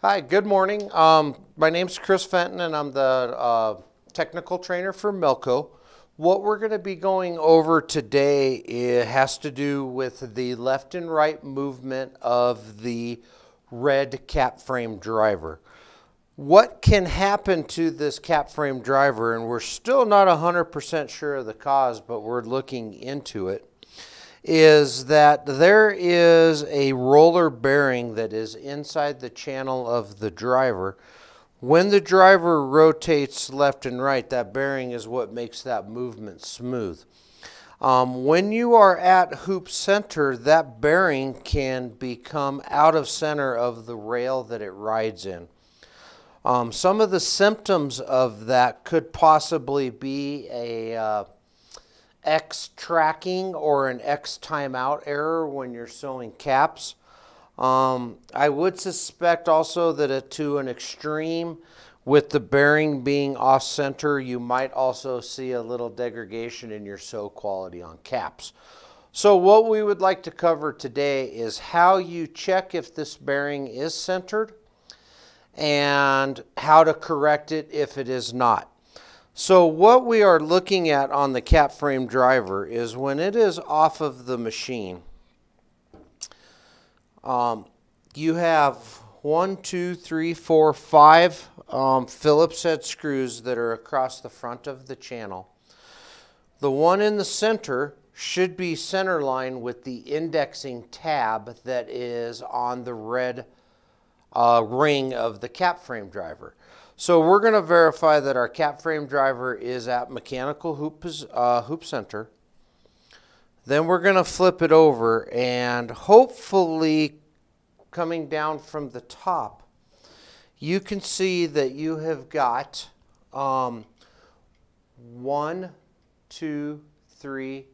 Hi, good morning. My name's Chris Fenton and I'm the technical trainer for Melco. What we're going to be going over today has to do with the left and right movement of the red cap frame driver. What can happen to this cap frame driver, and we're still not 100% sure of the cause, but we're looking into it, is that there is a roller bearing that is inside the channel of the driver. When the driver rotates left and right, that bearing is what makes that movement smooth. When you are at hoop center, that bearing can become out of center of the rail that it rides in. Some of the symptoms of that could possibly be a X tracking or an X timeout error when you're sewing caps. I would suspect also that to an extreme, with the bearing being off center, you might also see a little degradation in your sew quality on caps. So what we would like to cover today is how you check if this bearing is centered and how to correct it if it is not. So what we are looking at on the cap frame driver is when it is off of the machine, you have 1, 2, 3, 4, 5 Phillips head screws that are across the front of the channel. The one in the center should be center line with the indexing tab that is on the red ring of the cap frame driver. So we're going to verify that our cap frame driver is at mechanical hoop center. Then we're going to flip it over, and hopefully coming down from the top, you can see that you have got 1, 2, 3,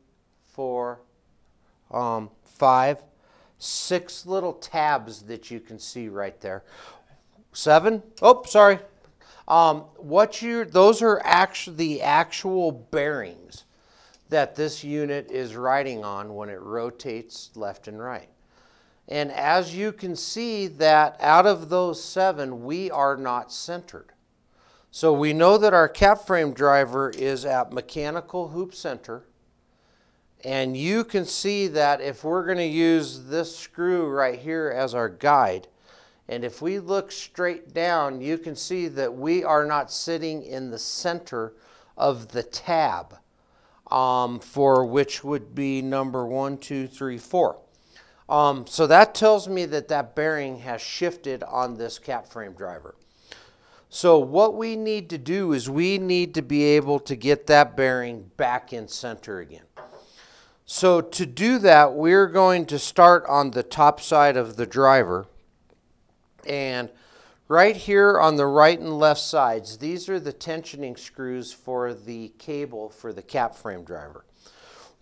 4, 5, 6 little tabs that you can see right there. 7. Oh, sorry. Those are actually the actual bearings that this unit is riding on when it rotates left and right. And as you can see, that out of those 7, we are not centered. So we know that our cap frame driver is at mechanical hoop center. And you can see that if we're going to use this screw right here as our guide, and if we look straight down, you can see that we are not sitting in the center of the tab, for which would be number 1, 2, 3, 4. So that tells me that that bearing has shifted on this cap frame driver. So what we need to do is we need to be able to get that bearing back in center again. So to do that, we're going to start on the top side of the driver. And right here on the right and left sides, these are the tensioning screws for the cable for the cap frame driver.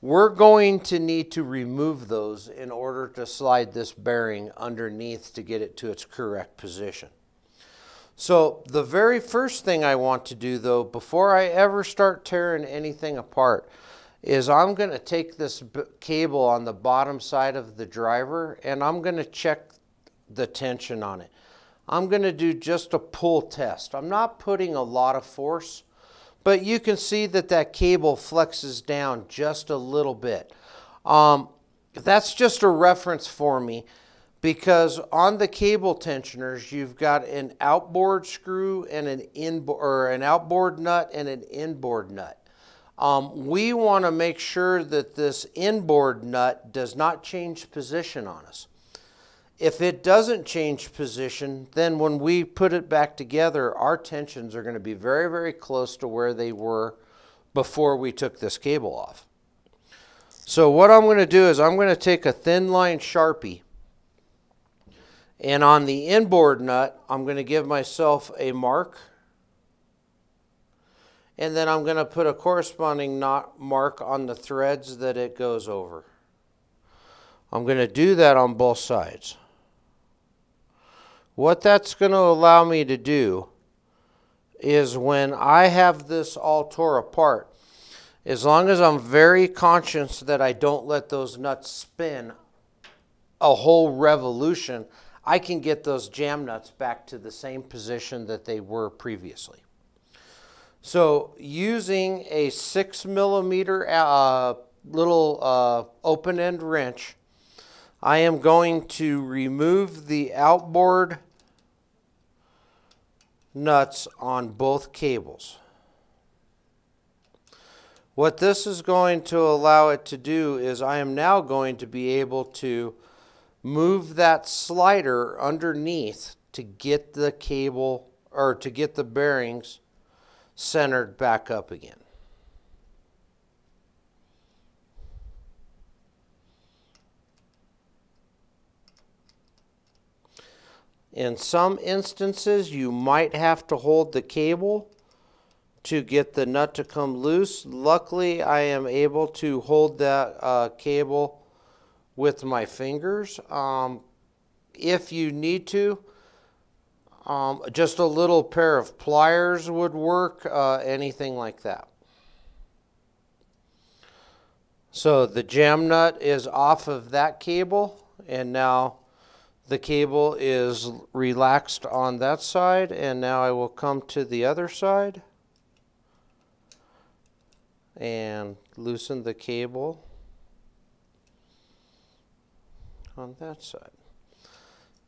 We're going to need to remove those in order to slide this bearing underneath to get it to its correct position. So the very first thing I want to do, though, before I ever start tearing anything apart, is I'm going to take this cable on the bottom side of the driver and I'm going to check the tension on it. I'm going to do just a pull test. I'm not putting a lot of force, but you can see that that cable flexes down just a little bit. That's just a reference for me, because on the cable tensioners, you've got an outboard screw and an outboard nut and an inboard nut. We want to make sure that this inboard nut does not change position on us. If it doesn't change position, then when we put it back together, our tensions are going to be very, very close to where they were before we took this cable off. So what I'm going to do is I'm going to take a thin line Sharpie, and on the inboard nut, I'm going to give myself a mark, and then I'm going to put a corresponding mark on the threads that it goes over. I'm going to do that on both sides. What that's going to allow me to do is when I have this all tore apart, as long as I'm very conscious that I don't let those nuts spin a whole revolution, I can get those jam nuts back to the same position that they were previously. So using a 6mm little open end wrench, I am going to remove the outboard nuts on both cables. What this is going to allow it to do is I am now going to be able to move that slider underneath to get the cable, or to get the bearings centered back up again. In some instances, you might have to hold the cable to get the nut to come loose. Luckily, I am able to hold that cable with my fingers. If you need to, just a little pair of pliers would work, anything like that. So the jam nut is off of that cable, and now the cable is relaxed on that side, and now I will come to the other side and loosen the cable on that side.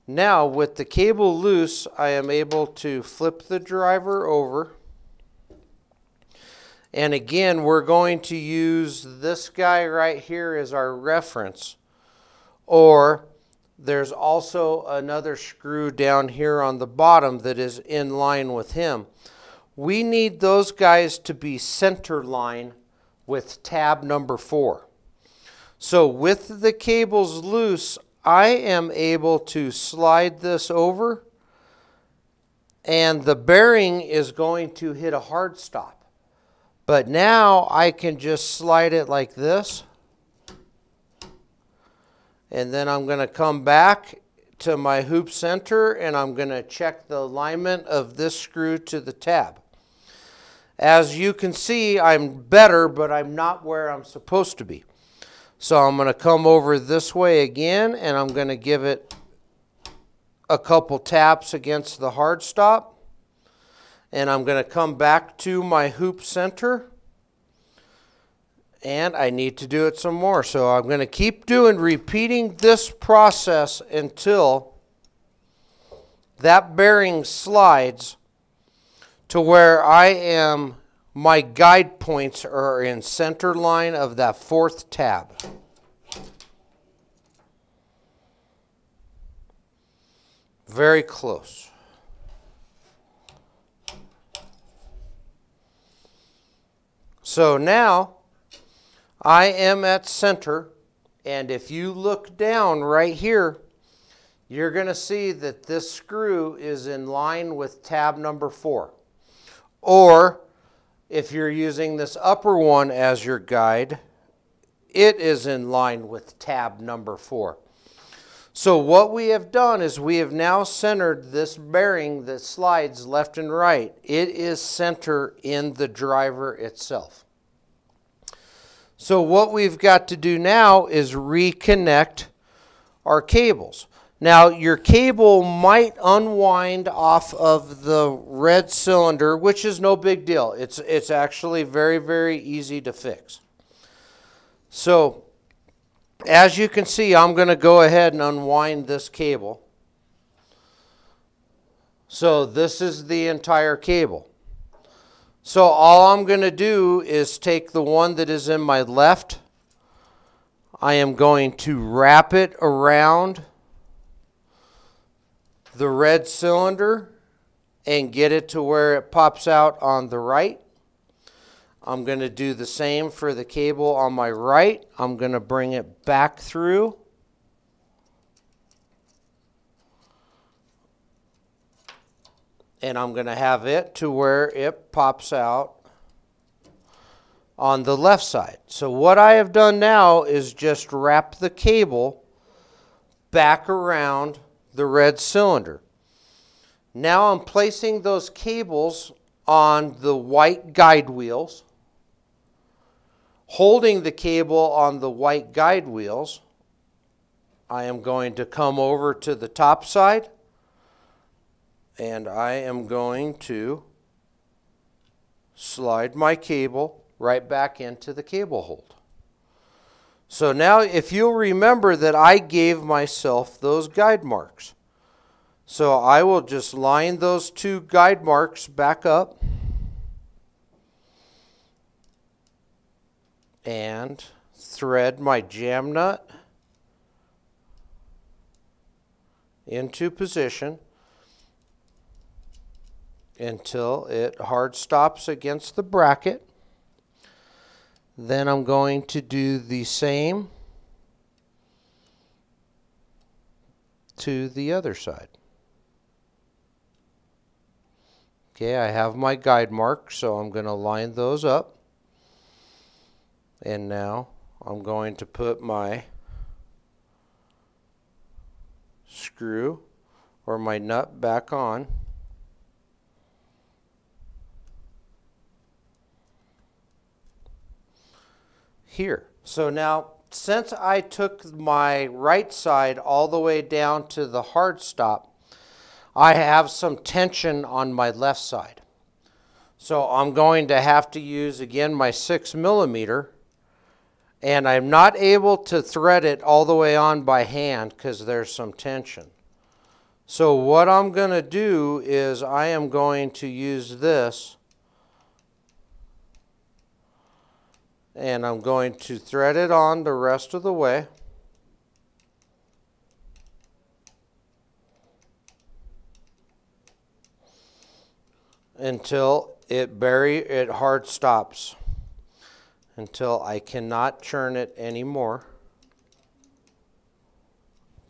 Now with the cable loose, I am able to flip the driver over, and again we're going to use this guy right here as our reference, or there's also another screw down here on the bottom that is in line with him. We need those guys to be center line with tab number 4. So with the cables loose, I am able to slide this over, and the bearing is going to hit a hard stop. But now I can just slide it like this, and then I'm going to come back to my hoop center, and I'm going to check the alignment of this screw to the tab. As you can see, I'm better, but I'm not where I'm supposed to be. So I'm going to come over this way again, and I'm going to give it a couple taps against the hard stop. And I'm going to come back to my hoop center. And I need to do it some more. So I'm going to keep repeating this process until that bearing slides to where my guide points are in center line of that 4th tab. Very close. So now I am at center, and if you look down right here, you're going to see that this screw is in line with tab number 4. Or if you're using this upper one as your guide, it is in line with tab number 4. So what we have done is we have now centered this bearing that slides left and right. It is center in the driver itself. So what we've got to do now is reconnect our cables. Now your cable might unwind off of the red cylinder, which is no big deal. It's actually very, very easy to fix. So as you can see, I'm going to go ahead and unwind this cable. So this is the entire cable. So all I'm going to do is take the one that is in my left. I am going to wrap it around the red cylinder and get it to where it pops out on the right. I'm going to do the same for the cable on my right. I'm going to bring it back through. And I'm going to have it to where it pops out on the left side. So what I have done now is just wrap the cable back around the red cylinder. Now I'm placing those cables on the white guide wheels, holding the cable on the white guide wheels, I am going to come over to the top side, and I am going to slide my cable right back into the cable hold. So now if you'll remember that I gave myself those guide marks. So I will just line those two guide marks back up and thread my jam nut into position until it hard stops against the bracket. Then I'm going to do the same to the other side. Okay, I have my guide marks, so I'm going to line those up. And now I'm going to put my screw or my nut back on. Here. So now, since I took my right side all the way down to the hard stop, I have some tension on my left side. So I'm going to have to use again my 6mm, and I'm not able to thread it all the way on by hand because there's some tension. So what I'm going to do is I am going to use this, and I'm going to thread it on the rest of the way. Until it hard stops, until I cannot churn it anymore.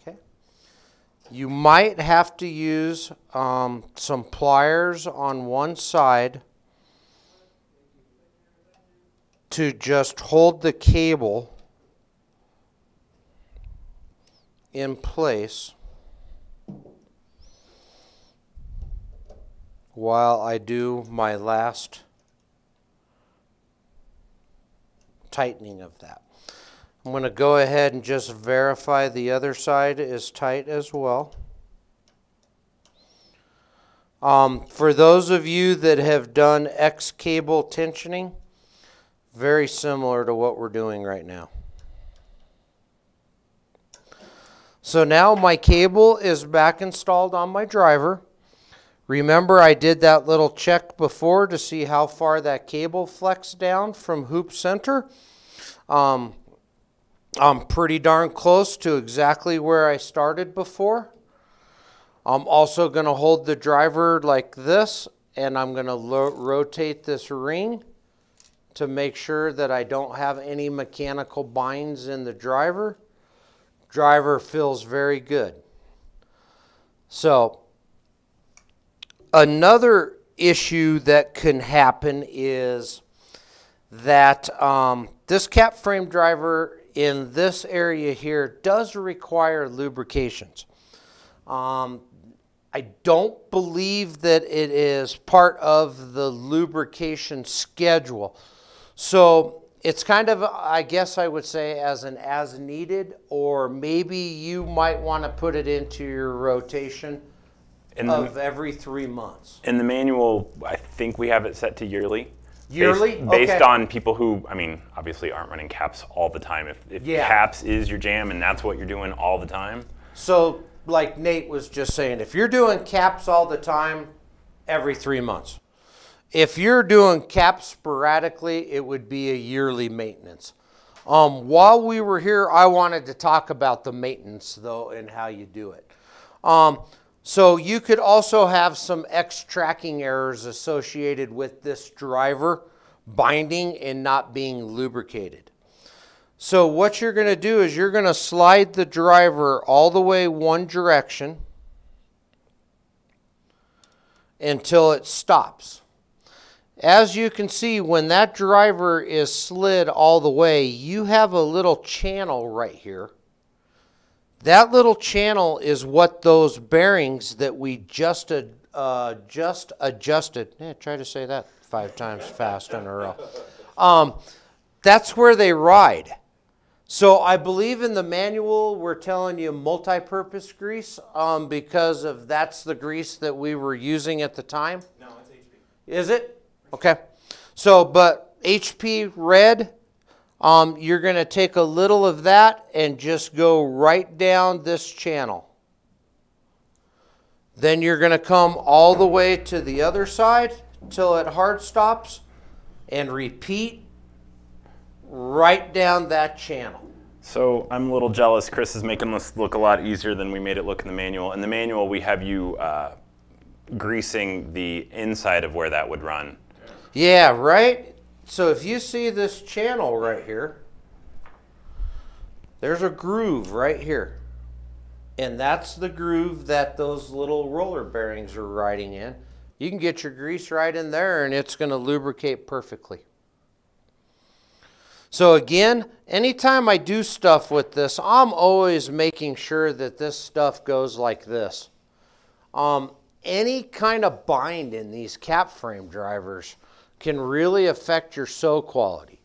Okay. You might have to use some pliers on one side to just hold the cable in place while I do my last tightening of that. I'm going to go ahead and just verify the other side is tight as well. For those of you that have done X cable tensioning, very similar to what we're doing right now. So now my cable is back installed on my driver. Remember, I did that little check before to see how far that cable flexed down from hoop center. I'm pretty darn close to exactly where I started before. I'm also going to hold the driver like this, and I'm going to rotate this ring to make sure that I don't have any mechanical binds in the driver. Driver feels very good. So another issue that can happen is that this cap frame driver in this area here does require lubrications. I don't believe that it is part of the lubrication schedule. So it's kind of, I guess I would say, as an as needed, or maybe you might want to put it into your rotation of every 3 months. In the manual, I think we have it set to yearly. Yearly? Based on people who, I mean, obviously aren't running caps all the time. If caps is your jam and that's what you're doing all the time. So like Nate was just saying, if you're doing caps all the time, every 3 months. If you're doing caps sporadically, it would be a yearly maintenance. While we were here, I wanted to talk about the maintenance though and how you do it. So you could also have some X tracking errors associated with this driver binding and not being lubricated. So what you're going to do is you're going to slide the driver all the way one direction until it stops. As you can see, when that driver is slid all the way, you have a little channel right here. That little channel is what those bearings that we just adjusted. Yeah, try to say that 5 times fast in a row. That's where they ride. So I believe in the manual we're telling you multi-purpose grease because of that's the grease that we were using at the time. No, it's HP. Is it? Okay. So, but HP red, you're going to take a little of that and just go right down this channel. Then you're going to come all the way to the other side till it hard stops and repeat right down that channel. So I'm a little jealous. Chris is making this look a lot easier than we made it look in the manual. In the manual, we have you greasing the inside of where that would run. Yeah, right? So if you see this channel right here, there's a groove right here. And that's the groove that those little roller bearings are riding in. You can get your grease right in there and it's going to lubricate perfectly. So again, anytime I do stuff with this, I'm always making sure that this stuff goes like this. Any kind of bind in these cap frame drivers can really affect your sew quality.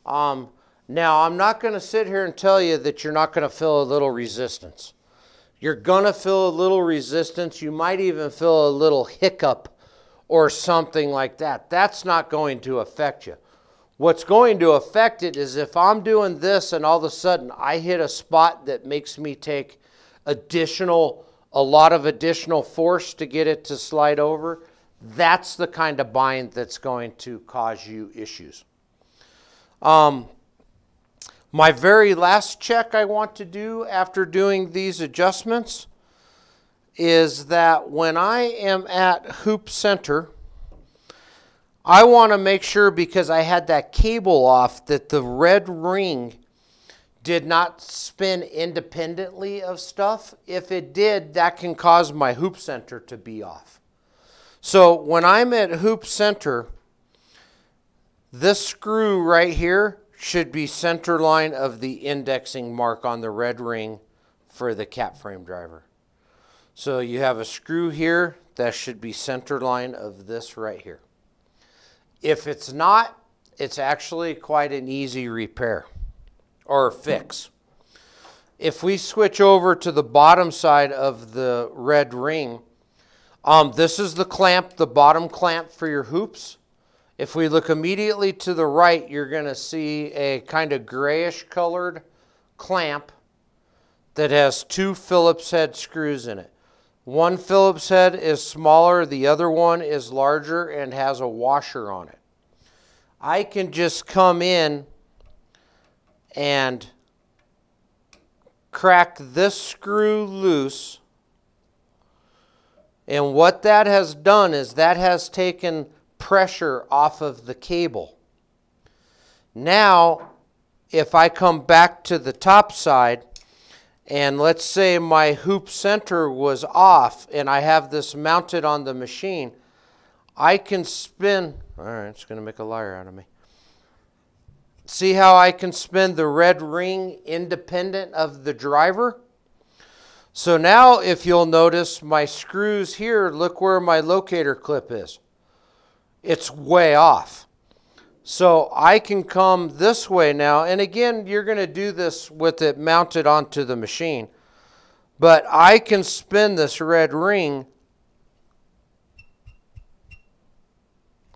Now, I'm not going to sit here and tell you that you're not going to feel a little resistance. You're going to feel a little resistance. You might even feel a little hiccup or something like that. That's not going to affect you. What's going to affect it is if I'm doing this and all of a sudden I hit a spot that makes me take a lot of additional force to get it to slide over, that's the kind of bind that's going to cause you issues. My very last check I want to do after doing these adjustments is that when I am at hoop center, I want to make sure, because I had that cable off, that the red ring did not spin independently of stuff. If it did, that can cause my hoop center to be off. So when I'm at hoop center, this screw right here should be center line of the indexing mark on the red ring for the cap frame driver. So you have a screw here that should be center line of this right here. If it's not, it's actually quite an easy repair or fix. If we switch over to the bottom side of the red ring, this is the clamp, the bottom clamp for your hoops. If we look immediately to the right, you're going to see a kind of grayish colored clamp that has two Phillips head screws in it. One Phillips head is smaller, the other one is larger and has a washer on it. I can just come in and crack this screw loose, and what that has done is that has taken pressure off of the cable. Now, if I come back to the top side, and let's say my hoop center was off and I have this mounted on the machine, I can spin, all right, it's going to make a liar out of me. See how I can spin the red ring independent of the driver? So now if you'll notice my screws here, look where my locator clip is. It's way off. So I can come this way now, and again, you're going to do this with it mounted onto the machine. But I can spin this red ring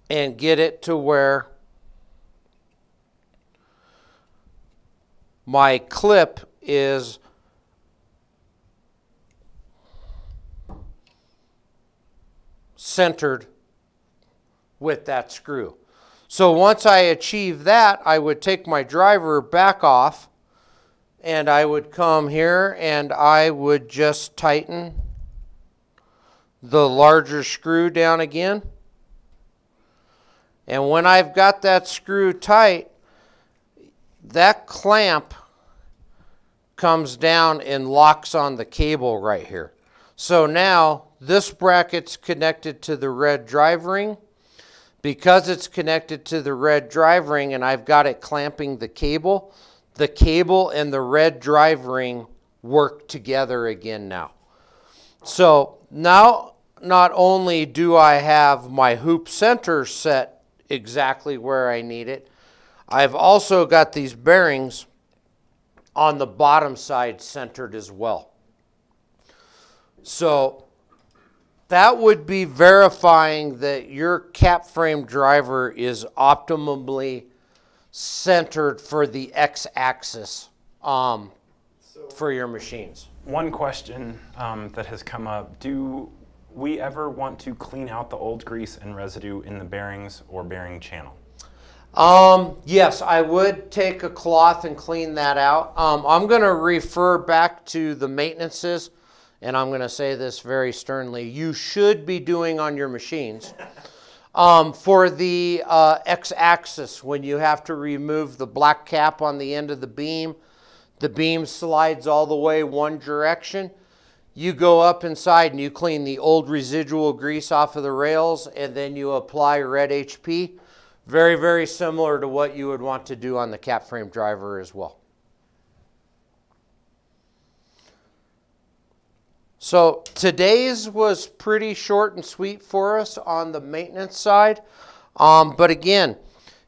and get it to where my clip is centered with that screw. So once I achieve that, I would take my driver back off and I would come here and I would just tighten the larger screw down again. And when I've got that screw tight, that clamp comes down and locks on the cable right here. So now this bracket's connected to the red drive ring. Because it's connected to the red drive ring and I've got it clamping the cable and the red drive ring work together again now. So now not only do I have my hoop center set exactly where I need it, I've also got these bearings on the bottom side centered as well. So that would be verifying that your cap frame driver is optimally centered for the x-axis for your machines. One question that has come up, do we ever want to clean out the old grease and residue in the bearings or bearing channel? Yes, I would take a cloth and clean that out. I'm going to refer back to the maintenances, and I'm going to say this very sternly. You should be doing on your machines. For the x-axis, when you have to remove the black cap on the end of the beam slides all the way one direction. You go up inside and you clean the old residual grease off of the rails, and then you apply red HP. Very, very similar to what you would want to do on the cap frame driver as well. So today's was pretty short and sweet for us on the maintenance side. But again,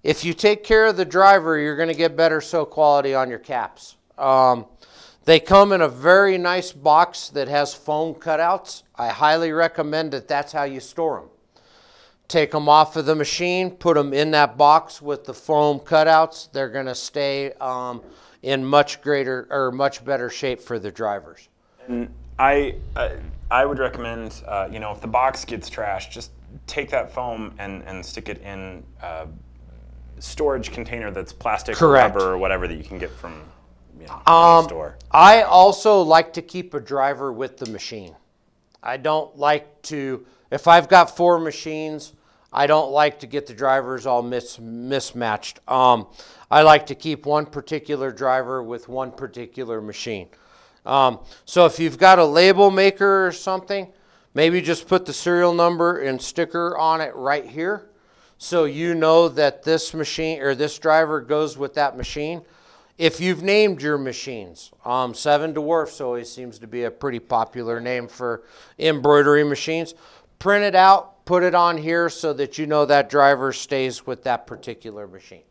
if you take care of the driver, you're going to get better sew quality on your caps. They come in a very nice box that has foam cutouts. I highly recommend that that's how you store them. Take them off of the machine, put them in that box with the foam cutouts. They're going to stay in much better shape for the drivers. And I would recommend, you know, if the box gets trashed, just take that foam and stick it in a storage container that's plastic Correct. or rubber or whatever that you can get from, you know, the store. I also like to keep a driver with the machine. I don't like to, if I've got 4 machines, I don't like to get the drivers all mismatched. I like to keep one particular driver with one particular machine. So if you've got a label maker or something, maybe just put the serial number and sticker on it right here, so you know that this machine or this driver goes with that machine. If you've named your machines, 7 Dwarfs always seems to be a pretty popular name for embroidery machines. Print it out, put it on here so that you know that driver stays with that particular machine.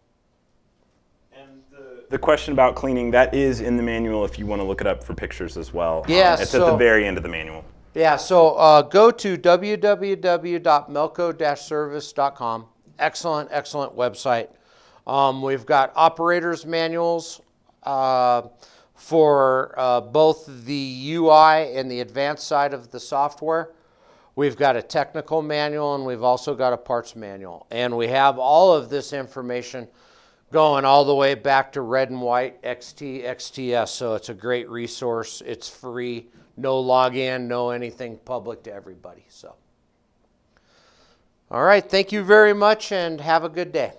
And the question about cleaning, that is in the manual if you want to look it up for pictures as well. Yeah, it's at the very end of the manual. Yeah, so go to www.melco-service.com. Excellent, excellent website. We've got operators manuals for both the UI and the advanced side of the software. We've got a technical manual, and we've also got a parts manual. And we have all of this information going all the way back to red and white, XT, XTS. So it's a great resource. It's free, no login, no anything, public to everybody. So, all right, thank you very much, and have a good day.